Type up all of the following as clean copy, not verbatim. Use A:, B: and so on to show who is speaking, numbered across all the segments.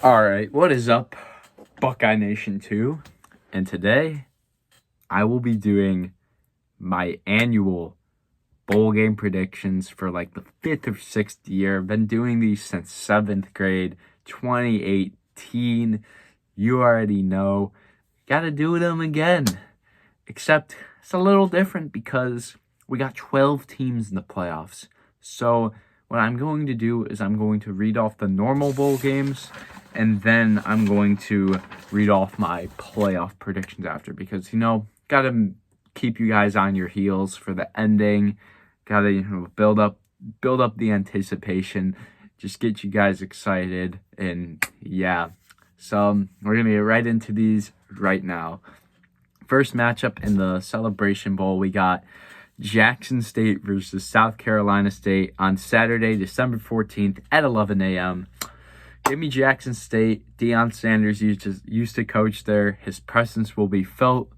A: All right, what is up, Buckeye Nation 2? And today I will be doing my annual bowl game predictions for like the fifth or sixth year. I've been doing these since seventh grade, 2018. You already know. Gotta do them again. Except it's a little different because we got 12 teams in the playoffs. So what I'm going to do is I'm going to read off the normal bowl games, and then I'm going to read off my playoff predictions after, because, gotta keep you guys on your heels for the ending. Gotta, build up the anticipation, just get you guys excited, and yeah. So we're gonna get right into these right now. First matchup in the Celebration Bowl, we got Jackson State versus South Carolina State on Saturday, December 14th at 11 a.m. Give me Jackson State. Deion Sanders used to coach there. His presence will be felt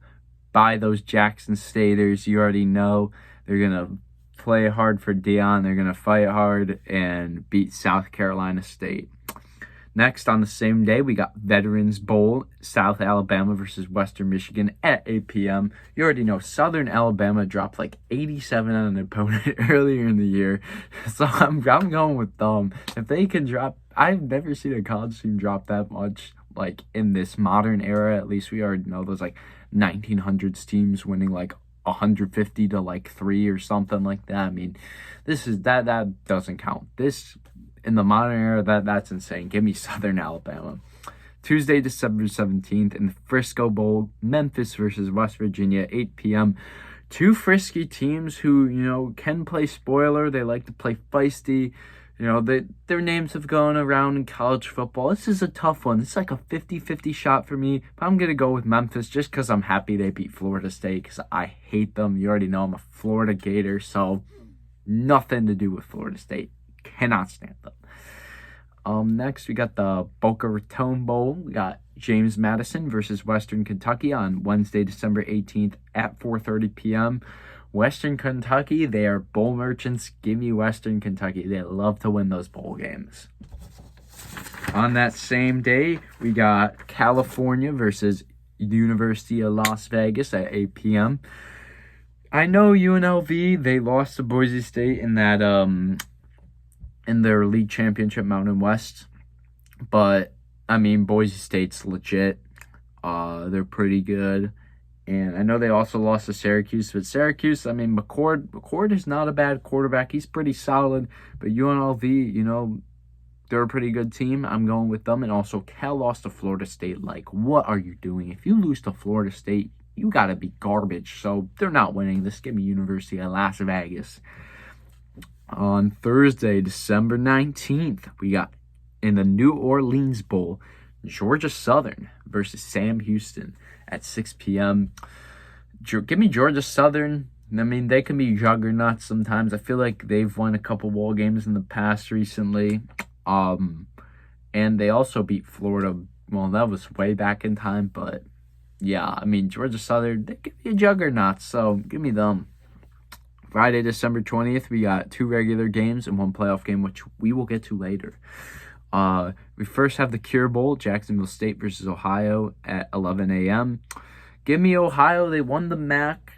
A: by those Jackson Staters. You already know they're going to play hard for Deion. They're going to fight hard and beat South Carolina State. Next, on the same day, we got Veterans Bowl, South Alabama versus Western Michigan at 8 p.m. You already know Southern Alabama dropped like 87 on an opponent earlier in the year. So I'm going with them. If they can drop, I've never seen a college team drop that much, like in this modern era. At least we already know those like 1900s teams winning like 150 to like 3 or something like that. I mean, that doesn't count. This, in the modern era, that's insane. Give me Southern Alabama. Tuesday, December 17th in the Frisco Bowl, Memphis versus West Virginia, 8 p.m. Two frisky teams who, can play spoiler. They like to play feisty. Their names have gone around in college football. This is a tough one. It's like a 50-50 shot for me. But I'm going to go with Memphis just because I'm happy they beat Florida State, because I hate them. You already know I'm a Florida Gator, so nothing to do with Florida State. Cannot stand them. Next, we got the Boca Raton Bowl. We got James Madison versus Western Kentucky on Wednesday, December 18th at 4:30 p.m. Western Kentucky, they are bowl merchants. Give me Western Kentucky. They love to win those bowl games. On that same day, we got California versus University of Las Vegas at 8 p.m. I know UNLV, they lost to Boise State in that in their league championship, Mountain West. But, I mean, Boise State's legit. They're pretty good. And I know they also lost to Syracuse. But Syracuse, I mean, McCord is not a bad quarterback. He's pretty solid. But UNLV, they're a pretty good team. I'm going with them. And also, Cal lost to Florida State. Like, what are you doing? If you lose to Florida State, you got to be garbage. So, they're not winning this. Give me University of Las Vegas. On Thursday, December 19th, we got in the New Orleans Bowl, Georgia Southern versus Sam Houston at 6 p.m. Give me Georgia Southern. I mean, they can be juggernauts sometimes. I feel like they've won a couple bowl games in the past recently. And they also beat Florida. Well, that was way back in time, but yeah, I mean, Georgia Southern, they can be a juggernaut, so give me them. Friday, December 20th, we got two regular games and one playoff game, which we will get to later. We first have the Cure Bowl, Jacksonville State versus Ohio at 11 a.m. Give me Ohio. They won the MAC.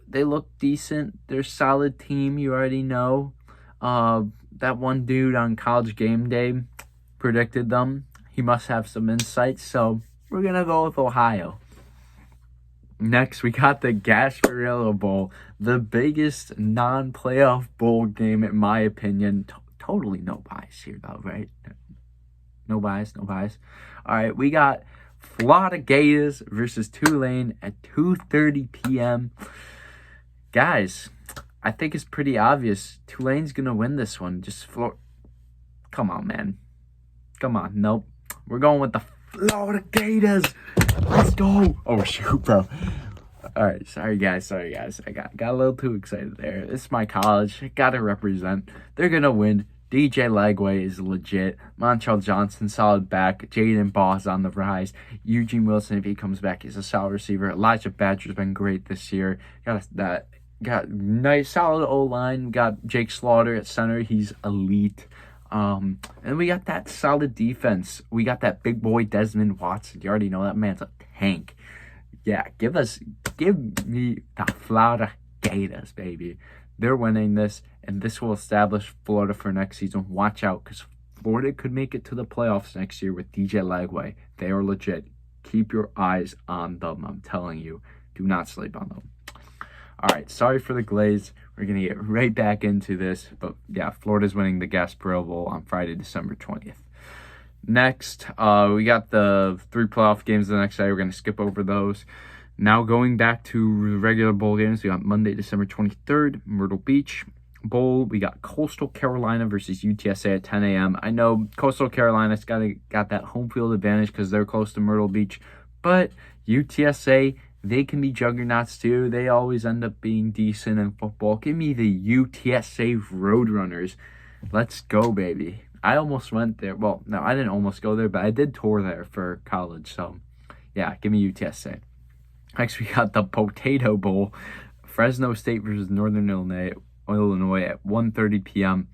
A: They look decent. They're a solid team. You already know. That one dude on College Game Day predicted them. He must have some insights, so we're going to go with Ohio. Next, we got the Gasparilla Bowl, the biggest non-playoff bowl game, in my opinion. Totally no bias here, though, right? No bias. All right, we got Florida Gators versus Tulane at 2:30 p.m. Guys, I think it's pretty obvious. Tulane's going to win this one. Come on, man. Come on. Nope. We're going with the Florida Gators. Let's go. Oh, shoot, bro. All right. Sorry, guys. I got a little too excited there. It's my college. I got to represent. They're going to win. DJ Lagway is legit. Montrell Johnson, solid back. Jaden Boss on the rise. Eugene Wilson, if he comes back, he's a solid receiver. Elijah Badger's been great this year. Got nice, solid O-line. Got Jake Slaughter at center. He's elite. And we got that solid defense. We got that big boy Desmond Watson. You already know that man's a tank. Yeah, give me the Florida Gators, baby. They're winning this, and this will establish Florida for next season. Watch out, because Florida could make it to the playoffs next year with DJ Lagway. They are legit. Keep your eyes on them. I'm telling you, do not sleep on them. All right, sorry for the glaze. We're going to get right back into this. But yeah, Florida's winning the Gasparilla Bowl on Friday, December 20th. Next, we got the 3 playoff games the next day. We're going to skip over those. Now going back to regular bowl games, we got Monday, December 23rd, Myrtle Beach Bowl. We got Coastal Carolina versus UTSA at 10 a.m. I know Coastal Carolina's got that home field advantage because they're close to Myrtle Beach. But UTSA, they can be juggernauts too. They always end up being decent in football. Give me the UTSA Roadrunners. Let's go, baby. I almost went there. Well, no, I didn't almost go there, but I did tour there for college. So, yeah, give me UTSA. Next, we got the Potato Bowl. Fresno State versus Northern Illinois at 1:30 p.m.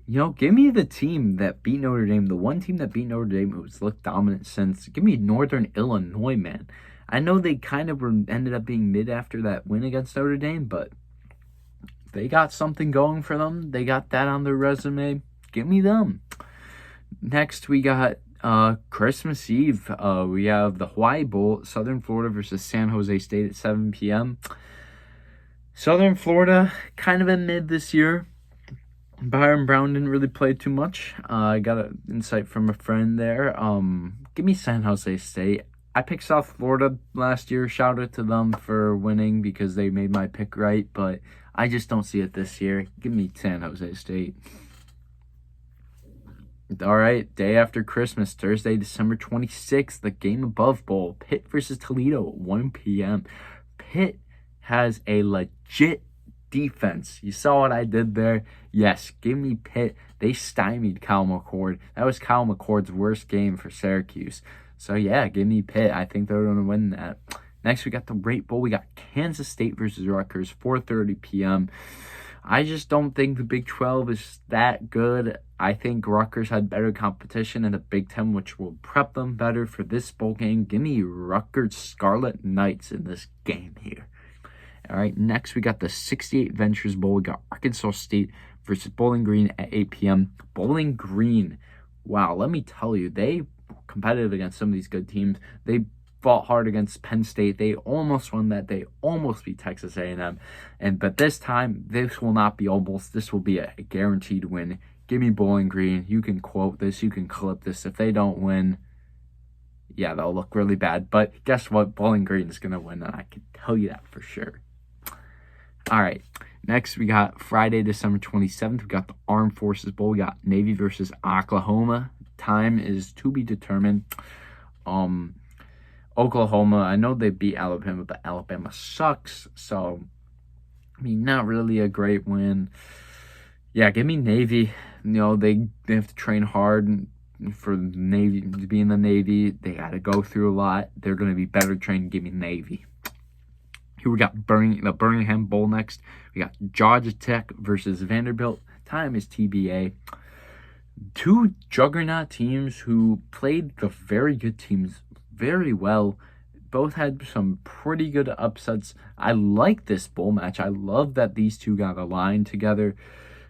A: You know, give me the team that beat Notre Dame. The one team that beat Notre Dame who's looked dominant since. Give me Northern Illinois, man. I know they kind of ended up being mid after that win against Notre Dame, but they got something going for them. They got that on their resume. Give me them. Next, we got Christmas Eve. We have the Hawaii Bowl, Southern Florida versus San Jose State at 7 p.m. Southern Florida, kind of in mid this year. Byron Brown didn't really play too much. I got an insight from a friend there. Give me San Jose State. I picked South Florida last year. Shout out to them for winning because they made my pick right, but I just don't see it this year. Give me San Jose State. All right, day after Christmas, Thursday, December 26th, the Game Above Bowl, Pitt versus Toledo at 1 p.m. Pitt has a legit defense. You saw what I did there? Yes, give me Pitt. They stymied Kyle McCord. That was Kyle McCord's worst game for Syracuse. So, yeah, give me Pitt. I think they're going to win that. Next, we got the Rate Bowl. We got Kansas State versus Rutgers, 4:30 p.m. I just don't think the Big 12 is that good. I think Rutgers had better competition in the Big 10, which will prep them better for this bowl game. Give me Rutgers Scarlet Knights in this game here. All right, next we got the 68 Ventures Bowl. We got Arkansas State versus Bowling Green at 8 p.m. Bowling Green, wow, let me tell you, they were competitive against some of these good teams. They fought hard against Penn State. They almost won that. They almost beat Texas A&M. But this time, this will not be almost. This will be a guaranteed win. Give me Bowling Green. You can quote this. You can clip this. If they don't win, yeah, they'll look really bad. But guess what? Bowling Green is going to win, and I can tell you that for sure. All right. Next, we got Friday, December 27th. We got the Armed Forces Bowl. We got Navy versus Oklahoma. Time is to be determined. Oklahoma, I know they beat Alabama, but Alabama sucks. So, I mean, not really a great win. Yeah, give me Navy. You know, they have to train hard for the Navy to be in the Navy. They got to go through a lot. They're going to be better trained. Give me Navy. Here we got the Birmingham Bowl next. We got Georgia Tech versus Vanderbilt. Time is TBA. Two juggernaut teams who played the very good teams very well. Both had some pretty good upsets. I like this bowl match. I love that these two got aligned together.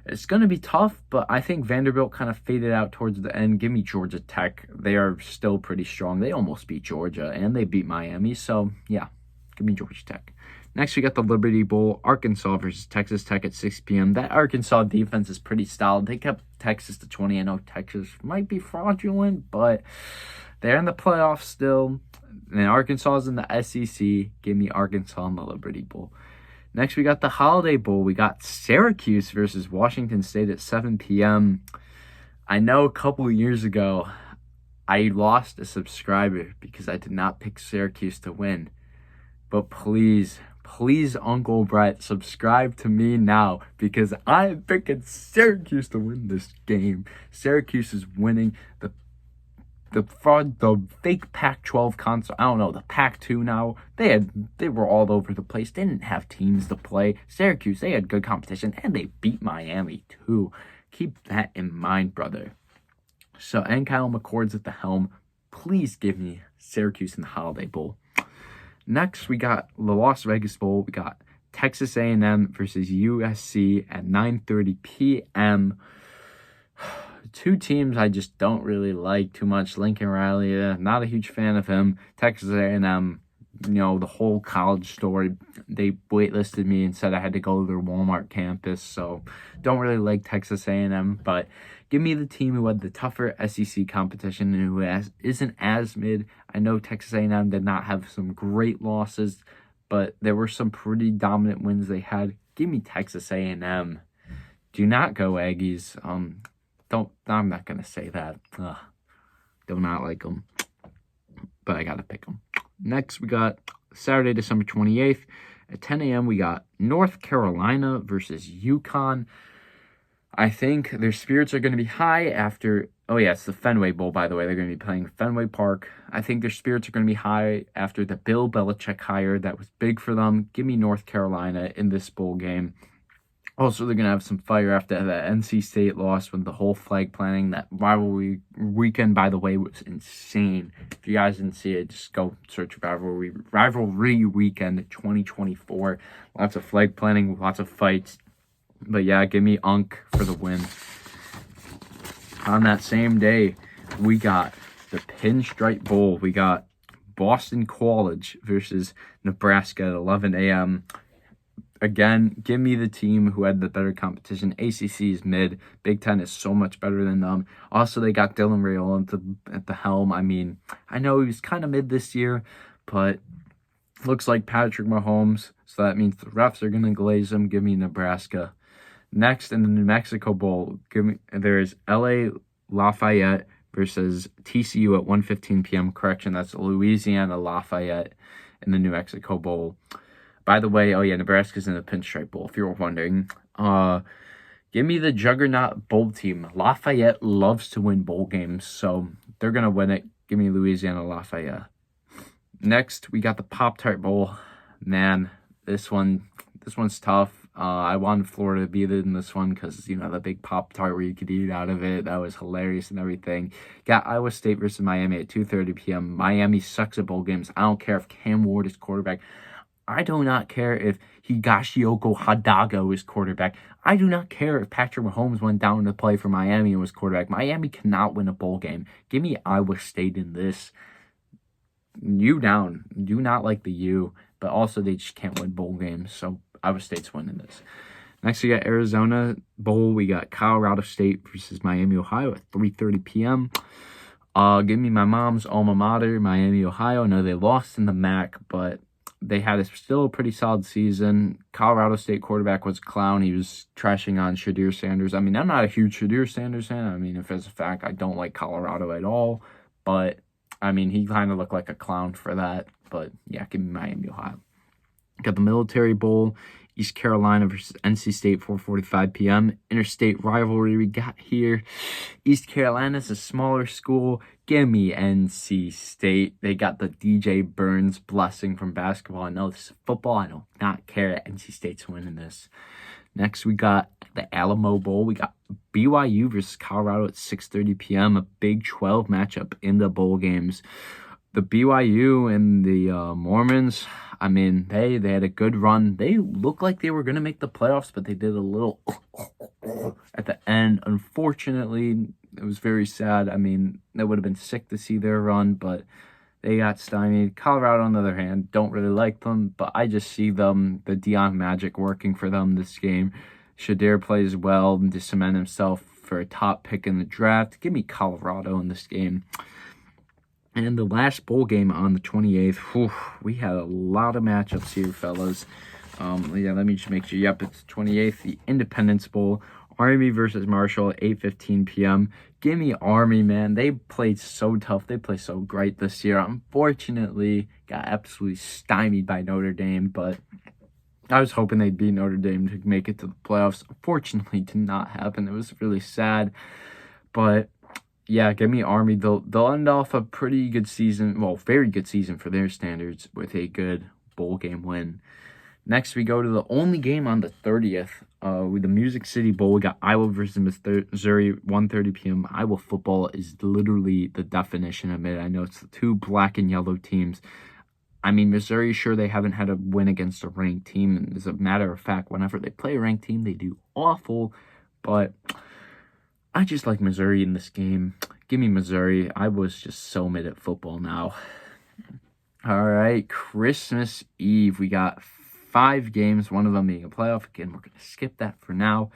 A: It's going to be tough, but I think Vanderbilt kind of faded out towards the end. Give me Georgia Tech. They are still pretty strong. They almost beat Georgia, and they beat Miami. So, yeah, give me Georgia Tech. Next, we got the Liberty Bowl, Arkansas versus Texas Tech at 6 p.m. That Arkansas defense is pretty solid. They kept Texas to 20. I know Texas might be fraudulent, but they're in the playoffs still. And Arkansas is in the SEC. Give me Arkansas in the Liberty Bowl. Next, we got the Holiday Bowl. We got Syracuse versus Washington State at 7 p.m. I know a couple of years ago, I lost a subscriber because I did not pick Syracuse to win. But please, Uncle Brett, subscribe to me now because I'm picking Syracuse to win this game. Syracuse is winning the fake Pac-12 console. I don't know, the Pac-2 now. They were all over the place. They didn't have teams to play. Syracuse, they had good competition, and they beat Miami too. Keep that in mind, brother. So, and Kyle McCord's at the helm. Please give me Syracuse in the Holiday Bowl. Next, we got the Las Vegas Bowl. We got Texas A&M versus USC at 9:30 p.m. Two teams I just don't really like too much. Lincoln Riley, not a huge fan of him. Texas A&M, the whole college story. They waitlisted me and said I had to go to their Walmart campus. So don't really like Texas A&M, but give me the team who had the tougher SEC competition and who isn't as mid. I know Texas A&M did not have some great losses, but there were some pretty dominant wins they had. Give me Texas A&M. Do not go Aggies. I'm not gonna say that. Do not like them, but I gotta pick them. Next, we got Saturday, December 28th at 10 a.m. We got North Carolina versus UConn. I think their spirits are going to be high after... Oh, yeah, it's the Fenway Bowl, by the way. They're going to be playing Fenway Park. I think their spirits are going to be high after the Bill Belichick hire. That was big for them. Give me North Carolina in this bowl game. Also, they're going to have some fire after the NC State loss with the whole flag planting. That rivalry weekend, by the way, was insane. If you guys didn't see it, just go search rivalry weekend 2024. Lots of flag planting, lots of fights. But yeah, give me UNC for the win. On that same day, we got the Pinstripe Bowl. We got Boston College versus Nebraska at 11 a.m. Again, give me the team who had the better competition. ACC is mid. Big Ten is so much better than them. Also, they got Dylan Raiola at the helm. I mean, I know he was kind of mid this year, but looks like Patrick Mahomes. So that means the refs are going to glaze him. Give me Nebraska. Next, in the New Mexico Bowl, there's LA Lafayette versus TCU at 1:15 p.m. Correction, that's Louisiana Lafayette in the New Mexico Bowl. By the way, Nebraska's in the Pinstripe Bowl, if you were wondering. Give me the Juggernaut Bowl team. Lafayette loves to win bowl games, so they're going to win it. Give me Louisiana Lafayette. Next, we got the Pop-Tart Bowl. Man, this one's tough. I wanted Florida to be in this one because, the big Pop-Tart where you could eat out of it. That was hilarious and everything. Got Iowa State versus Miami at 2:30 p.m. Miami sucks at bowl games. I don't care if Cam Ward is quarterback. I do not care if Higashioka Hadago is quarterback. I do not care if Patrick Mahomes went down to play for Miami and was quarterback. Miami cannot win a bowl game. Give me Iowa State in this. U down. Do not like the U, but also they just can't win bowl games, so Iowa State's winning this. Next, we got Arizona Bowl. We got Colorado State versus Miami, Ohio at 3:30 p.m. Give me my mom's alma mater, Miami, Ohio. I know they lost in the MAC, but they had still a pretty solid season. Colorado State quarterback was a clown. He was trashing on Shadir Sanders. I mean, I'm not a huge Shadir Sanders fan. I mean, if it's a fact, I don't like Colorado at all. But, I mean, he kind of looked like a clown for that. But, yeah, give me Miami, Ohio. Got the Military Bowl, East Carolina versus NC State, 4:45 p.m. Interstate rivalry we got here. East Carolina's a smaller school. Give me NC State. They got the DJ Burns blessing from basketball. I know this is football. I do not care. NC State's winning this. Next, we got the Alamo Bowl. We got BYU versus Colorado at 6:30 p.m. A Big 12 matchup in the bowl games. The BYU and the Mormons, I mean, they had a good run. They looked like they were going to make the playoffs, but they did a little at the end. Unfortunately, it was very sad. I mean, that would have been sick to see their run, but they got stymied. Colorado, on the other hand, don't really like them, but I just see them, the Deion magic working for them this game. Shadir plays well to cement himself for a top pick in the draft. Give me Colorado in this game. And the last bowl game on the 28th, we had a lot of matchups here, fellas. Let me just make sure. Yep, it's the 28th, the Independence Bowl. Army versus Marshall at 8:15 p.m. Give me Army, man. They played so tough. They played so great this year. Unfortunately, got absolutely stymied by Notre Dame, but I was hoping they'd beat Notre Dame to make it to the playoffs. Unfortunately, did not happen. It was really sad, but yeah, give me Army. They'll end off a pretty good season, well, very good season for their standards with a good bowl game win. Next, we go to the only game on the 30th with the Music City Bowl. We got Iowa versus Missouri, 1:30 p.m. Iowa football is literally the definition of it. I know it's the two black and yellow teams. I mean, Missouri, sure, they haven't had a win against a ranked team. And as a matter of fact, whenever they play a ranked team, they do awful. But I just like Missouri in this game. Give me Missouri. I was just so mid at football now. All right, Christmas Eve. We got 5 games, one of them being a playoff. Again, we're going to skip that for now.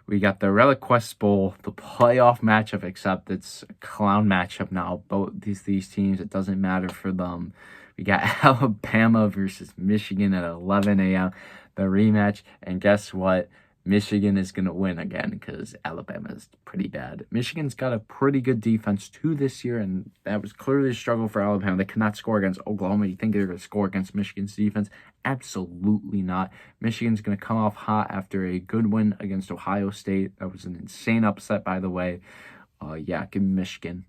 A: We got the ReliaQuest Bowl, the playoff matchup, except it's a clown matchup now. Both these teams, it doesn't matter for them. We got Alabama versus Michigan at 11 a.m., the rematch. And guess what? Michigan is going to win again because Alabama is pretty bad. Michigan's got a pretty good defense too this year, and that was clearly a struggle for Alabama. They could not score against Oklahoma. You think they're going to score against Michigan's defense? Absolutely not. Michigan's going to come off hot after a good win against Ohio State. That was an insane upset, by the way. Yeah, give me Michigan.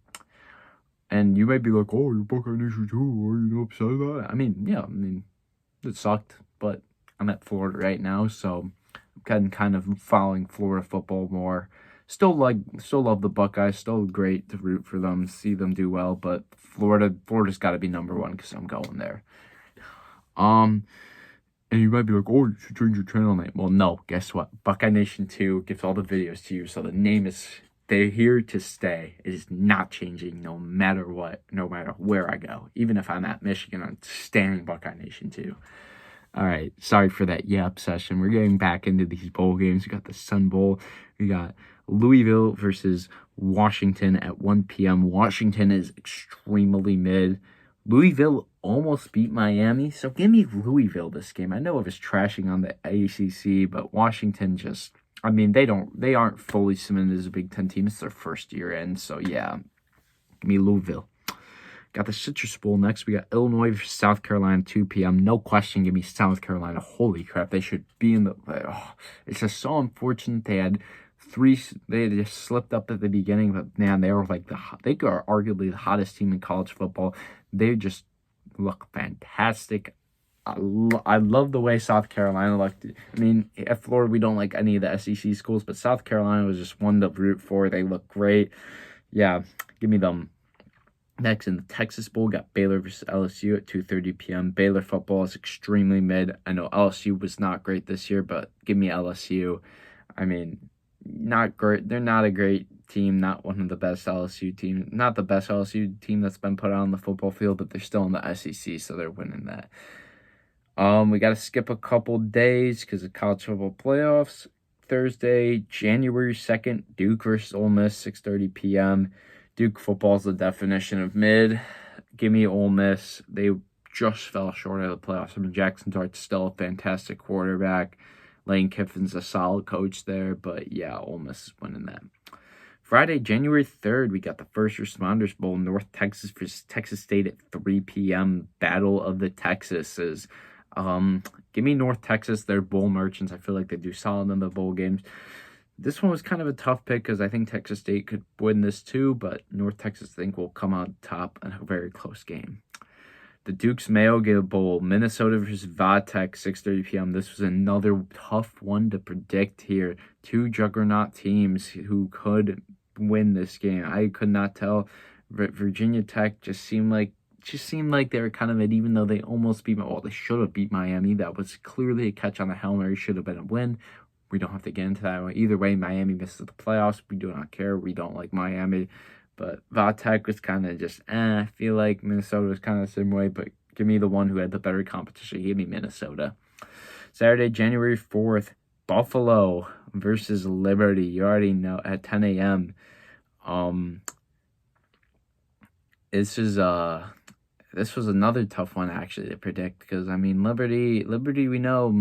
A: And you might be like, oh, you're Buckeye Nation too. Are you upset about it? I mean, it sucked, but I'm at Florida right now, so I'm kind of following Florida football more. Still love the Buckeyes. Still great to root for them, see them do well. But Florida's got to be number one because I'm going there. And you might be like, oh, you should change your channel name. Well, no. Guess what? Buckeye Nation 2 gives all the videos to you, so the name is. They're here to stay. It is not changing no matter what, no matter where I go. Even if I'm at Michigan, I'm staying Buckeye Nation 2. All right, sorry for that yap session. We're getting back into these bowl games. We got the Sun Bowl. We got Louisville versus Washington at 1 p.m. Washington is extremely mid. Louisville almost beat Miami, so give me Louisville this game. I know it was trashing on the ACC, but Washington just... I mean, they aren't fully cemented as a Big Ten team. It's their first year in, so yeah. Give me Louisville. Got the Citrus Bowl next. We got Illinois versus South Carolina, 2 p.m. No question, give me South Carolina. Holy crap, they should be in the... it's just so unfortunate they had they just slipped up at the beginning, but man, they were like they are arguably the hottest team in college football. They just look fantastic. I love the way South Carolina looked. I mean, at Florida, we don't like any of the SEC schools, but South Carolina was just one to root for. They look great. Yeah, give me them. Next, in the Texas Bowl, got Baylor versus LSU at 2:30 p.m. Baylor football is extremely mid. I know LSU was not great this year, but give me LSU. I mean, not great. They're not a great team, not one of the best LSU teams. Not the best LSU team that's been put on the football field, but they're still in the SEC, so they're winning that. We got to skip a couple days because of college football playoffs. Thursday, January 2nd, Duke versus Ole Miss, 6:30 p.m. Duke football is the definition of mid. Give me Ole Miss. They just fell short of the playoffs. I mean, Jackson Dart's still a fantastic quarterback. Lane Kiffin's a solid coach there, but yeah, Ole Miss is winning that. Friday, January 3rd, we got the First Responders Bowl, North Texas versus Texas State at 3 p.m. Battle of the Texases. Give me North Texas. They're bowl merchants. I feel like they do solid in the bowl games. This one was kind of a tough pick because I think Texas State could win this too, but North Texas, I think, will come out top in a very close game. The Duke's Mayo Bowl, Minnesota versus Vatech, 6:30 p.m. This was another tough one to predict here. Two juggernaut teams who could win this game. I could not tell. Virginia Tech just seemed like they were kind of it, even though they almost beat... Well, they should have beat Miami. That was clearly a catch on the Hail Mary. Should have been a win. We don't have to get into that. Either way, Miami misses the playoffs. We do not care. We don't like Miami. But Vatech was kind of just, I feel like Minnesota was kind of the same way, but give me the one who had the better competition. Give me Minnesota. Saturday, January 4th, Buffalo versus Liberty. You already know, at 10 a.m. This was another tough one, actually, to predict, because, I mean, Liberty, we know,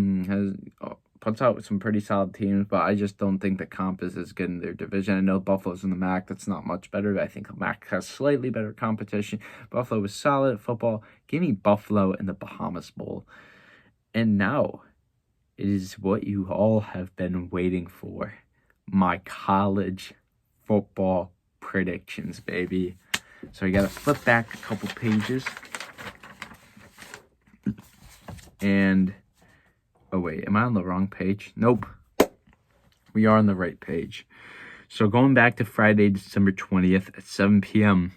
A: puts out some pretty solid teams, but I just don't think the comp is as good in their division. I know Buffalo's in the MAC. That's not much better. I think the MAC has slightly better competition. Buffalo was solid at football. Give me Buffalo in the Bahamas Bowl. And now, it is what you all have been waiting for. My college football predictions, baby. So you got to flip back a couple pages. And... Oh, wait. Am I on the wrong page? Nope. We are on the right page. So going back to Friday, December 20th at 7 p.m.,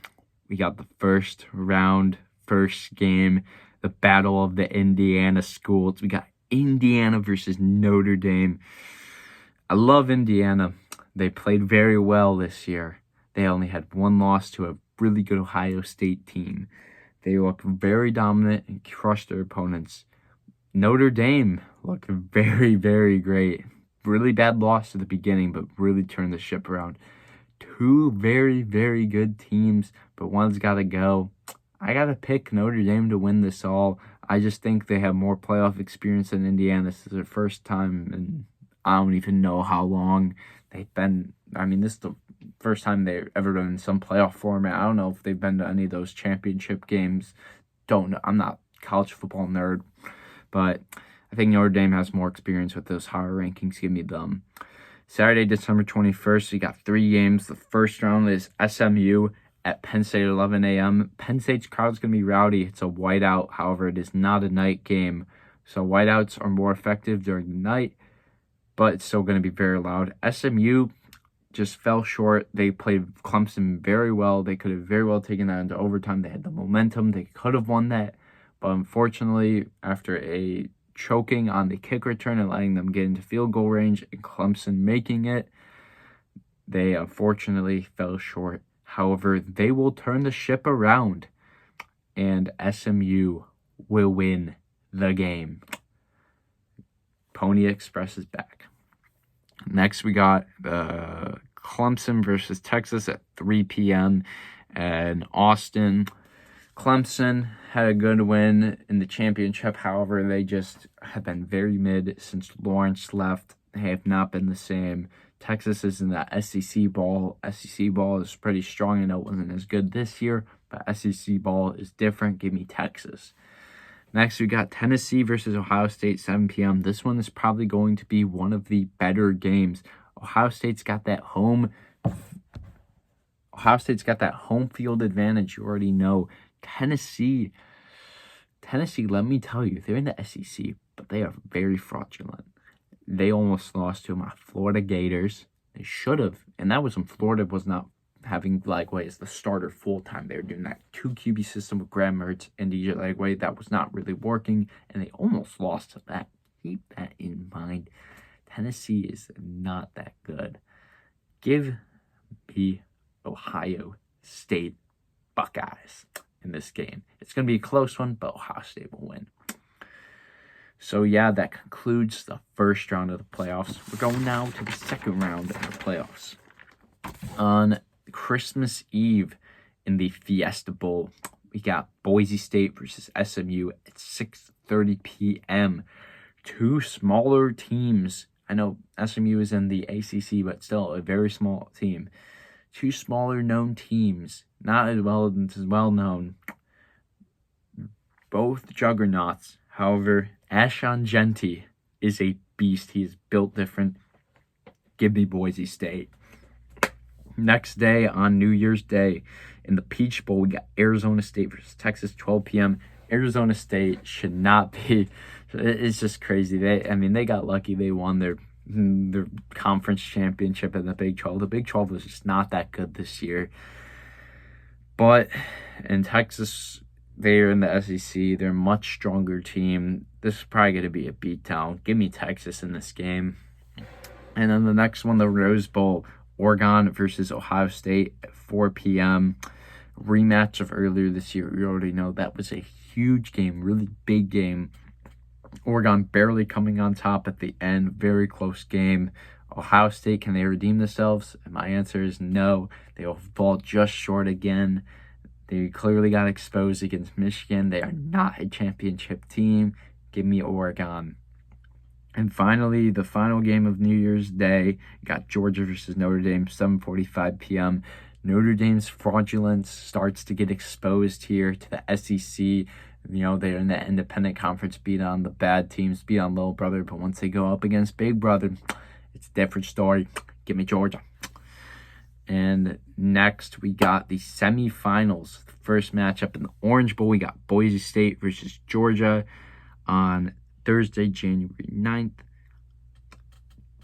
A: we got the first round, first game, the battle of the Indiana schools. We got Indiana versus Notre Dame. I love Indiana. They played very well this year. They only had one loss to a really good Ohio State team. They looked very dominant and crushed their opponents. Notre Dame looked very, very great. Really bad loss at the beginning, but really turned the ship around. Two very, very good teams, but one's got to go. I got to pick Notre Dame to win this all. I just think they have more playoff experience than Indiana. This is their first time, and I don't even know how long they've been. I mean, this is the first time they've ever been in some playoff format. I don't know if they've been to any of those championship games. Don't know. I'm not a college football nerd, but I think Notre Dame has more experience with those higher rankings. Give me them. Saturday, December 21st, we got 3 games. The first round is SMU at Penn State at 11 a.m. Penn State's crowd's going to be rowdy. It's a whiteout. However, it is not a night game. So whiteouts are more effective during the night, but it's still going to be very loud. SMU just fell short. They played Clemson very well. They could have very well taken that into overtime. They had the momentum. They could have won that. But unfortunately, after a choking on the kick return and letting them get into field goal range and Clemson making it, they unfortunately fell short. However, they will turn the ship around and SMU will win the game. Pony Express is back. Next, we got Clemson versus Texas at 3 p.m. in Austin. Clemson had a good win in the championship. However, they just have been very mid since Lawrence left. They have not been the same. Texas is in the SEC ball. SEC ball is pretty strong. I know it wasn't as good this year, but SEC ball is different. Give me Texas. Next, we got Tennessee versus Ohio State, 7 p.m. This one is probably going to be one of the better games. Ohio State's got that home field advantage. You already know. Tennessee, let me tell you, they're in the SEC, but they are very fraudulent. They almost lost to my Florida Gators. They should have, and that was when Florida was not having Lagway as the starter full-time. They were doing that 2 QB system with Graham Mertz and DJ Lagway. That was not really working, and they almost lost to that. Keep that in mind. Tennessee is not that good. Give me Ohio State Buckeyes in this game. It's going to be a close one, but Ohio State will win. So yeah, that concludes the first round of the playoffs. We're going now to the second round of the playoffs. On Christmas Eve in the Fiesta Bowl, we got Boise State versus SMU at 6:30 p.m. 2 smaller teams. I know SMU is in the ACC, but still a very small team. 2 smaller known teams, not as well known. Both juggernauts. However, Ashon Jeanty is a beast. He is built different. Give me Boise State. Next day, on New Year's Day, in the Peach Bowl, we got Arizona State versus Texas, 12 p.m. Arizona State should not be. It's just crazy. They got lucky. They won their conference championship in the Big 12. The Big 12 was just not that good this year. But in Texas, they're in the SEC. They're a much stronger team. This is probably going to be a beatdown. Give me Texas in this game. And then the next one, the Rose Bowl, Oregon versus Ohio State at 4 p.m. Rematch of earlier this year. We already know that was a huge game, really big game. Oregon barely coming on top at the end. Very close game. Ohio State, can they redeem themselves? And my answer is no. They will fall just short again. They clearly got exposed against Michigan. They are not a championship team. Give me Oregon. And finally, the final game of New Year's Day, got Georgia versus Notre Dame, 7:45 p.m. Notre Dame's fraudulence starts to get exposed here to the SEC. They're in the independent conference, beat on the bad teams, beat on little brother. But once they go up against big brother, it's a different story. Give me Georgia. And next, we got the semifinals. The first matchup in the Orange Bowl, we got Boise State versus Georgia on Thursday, January 9th.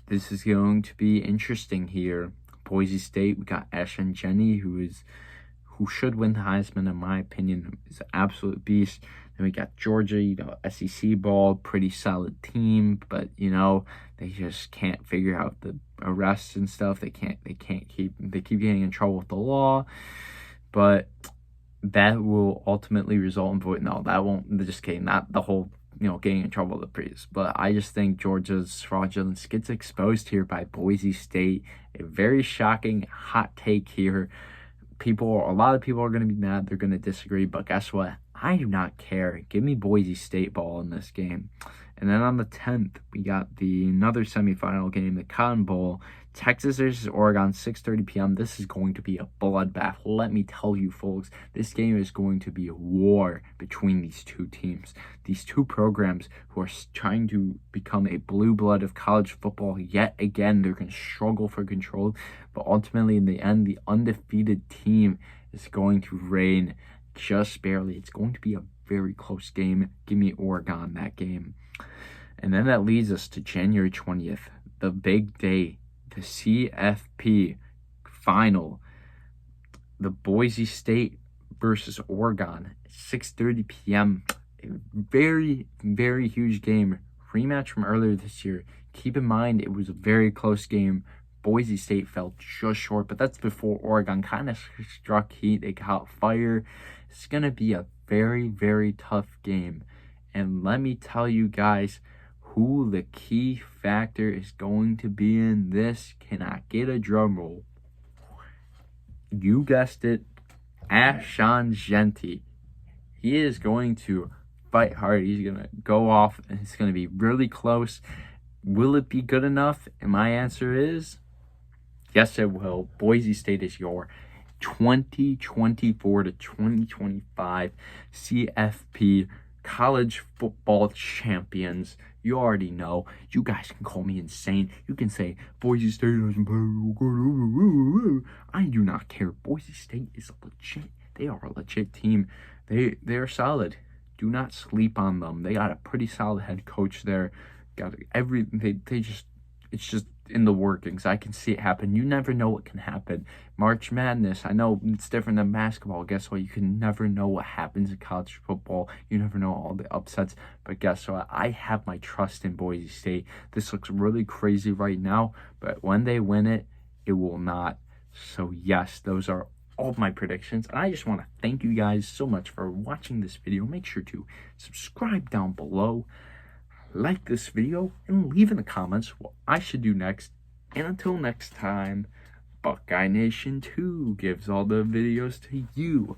A: This is going to be interesting here. Boise State, we got Ashton Jenny, who should win the Heisman, in my opinion, is an absolute beast. Then we got Georgia, SEC ball, pretty solid team, but they just can't figure out the arrests and stuff. They keep getting in trouble with the law, but that will ultimately result in void. No, that won't. Just kidding. Not the whole getting in trouble with the priest. But I just think Georgia's fraudulence gets exposed here by Boise State. A very shocking hot take here. A lot of people are going to be mad. They're going to disagree. But guess what? I do not care. Give me Boise State ball in this game. And then on the 10th, we got another semifinal game, the Cotton Bowl. Texas versus Oregon, 6:30 p.m. This is going to be a bloodbath. Let me tell you, folks, this game is going to be a war between these two teams. These two programs who are trying to become a blue blood of college football yet again. They're going to struggle for control. But ultimately, in the end, the undefeated team is going to reign just barely. It's going to be a very close game. Give me Oregon that game. And then that leads us to January 20th, the big day, the CFP final, the Boise State versus Oregon, 6:30 p.m. A very, very huge game. Rematch from earlier this year. Keep in mind, it was a very close game. Boise State fell just short, but that's before Oregon kind of struck heat. They caught fire. It's going to be a very, very tough game. And let me tell you guys who the key factor is going to be in this. Can I get a drum roll? You guessed it, Ashton Jeanty. He is going to fight hard. He's going to go off, and it's going to be really close. Will it be good enough? And my answer is yes, it will. Boise State is your 2024 to 2025 CFP college football champions. You already know. You guys can call me insane. You can say Boise State doesn't play. I do not care. Boise State is legit. They are a legit team. They are solid. Do not sleep on them. They got a pretty solid head coach there. It's just in the workings. I can see it happen. You never know what can happen. March Madness, I know it's different than basketball. Guess what? You can never know what happens in college football. You never know all the upsets. But guess what? I have my trust in Boise State. This looks really crazy right now, but when they win it, it will not. So yes, those are all of my predictions. And I just want to thank you guys so much for watching this video. Make sure to subscribe down below, like this video, and leave in the comments what I should do next. And until next time, Buckeye Nation 2 gives all the videos to you.